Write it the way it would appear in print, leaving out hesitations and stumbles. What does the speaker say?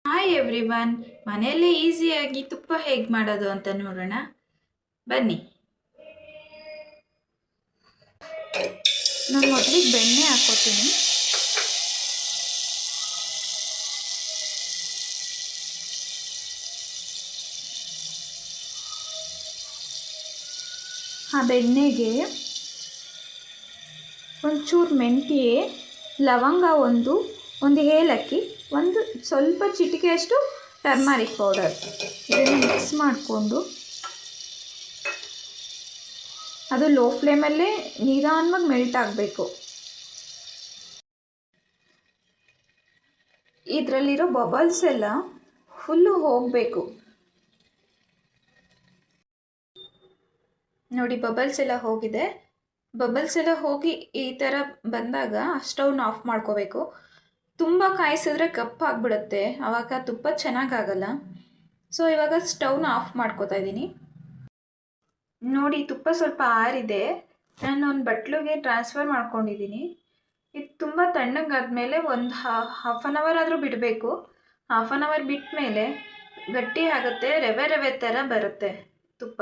Hi everyone, ಮನೆಯಲ್ಲೇ ಈಸಿಯಾಗಿ ತುಪ್ಪ ಹೇಗೆ ಮಾಡೋದು ಅಂತ ನೋಡೋಣ ಬನ್ನಿ. ನಾನು ಮೊದಲಿಗೆ ಬೆಣ್ಣೆ ಹಾಕ್ಕೋತೀನಿ. ಆ ಬೆಣ್ಣೆಗೆ ಒಂಚೂರು ಮೆಂತ್ಯ, ಲವಂಗ, ಒಂದು ಏಲಕ್ಕಿ, ಒಂದು ಸ್ವಲ್ಪ ಚಿಟಿಕೆಯಷ್ಟು ಟರ್ಮರಿಕ್ ಪೌಡರ್ ಇದನ್ನು ಮಿಕ್ಸ್ ಮಾಡಿಕೊಂಡು ಅದು ಲೋ ಫ್ಲೇಮಲ್ಲೇ ನಿಧಾನವಾಗಿ ಮೆಲ್ಟ್ ಆಗಬೇಕು. ಇದರಲ್ಲಿರೋ ಬಬಲ್ಸ್ ಎಲ್ಲ ಫುಲ್ಲು ಹೋಗಬೇಕು. ನೋಡಿ, ಬಬಲ್ಸ್ ಎಲ್ಲ ಹೋಗಿದೆ. ಬಬಲ್ಸ್ ಎಲ್ಲ ಹೋಗಿ ಈ ಥರ ಬಂದಾಗ ಸ್ಟವ್ನ ಆಫ್ ಮಾಡ್ಕೋಬೇಕು. ತುಂಬ ಕಾಯಿಸಿದ್ರೆ ಕಪ್ಪಾಗ್ಬಿಡುತ್ತೆ, ಆವಾಗ ತುಪ್ಪ ಚೆನ್ನಾಗಾಗಲ್ಲ. ಸೊ ಇವಾಗ ಸ್ಟವ್ನ ಆಫ್ ಮಾಡ್ಕೋತಾ ಇದ್ದೀನಿ. ನೋಡಿ, ತುಪ್ಪ ಸ್ವಲ್ಪ ಆರಿದೆ. ನಾನು ಒಂದು ಬಟ್ಲಿಗೆ ಟ್ರಾನ್ಸ್ಫರ್ ಮಾಡ್ಕೊಂಡಿದ್ದೀನಿ. ಇದು ತುಂಬ ತಣ್ಣಗಾದ್ಮೇಲೆ ಒಂದು ಹಾಫ್ ಆನ್ ಅವರ್ ಆದರೂ ಬಿಡಬೇಕು. ಹಾಫ್ ಆನ್ ಅವರ್ ಬಿಟ್ಟ ಮೇಲೆ ಗಟ್ಟಿ ಆಗುತ್ತೆ, ರವೆ ರವೆ ಥರ ಬರುತ್ತೆ ತುಪ್ಪ.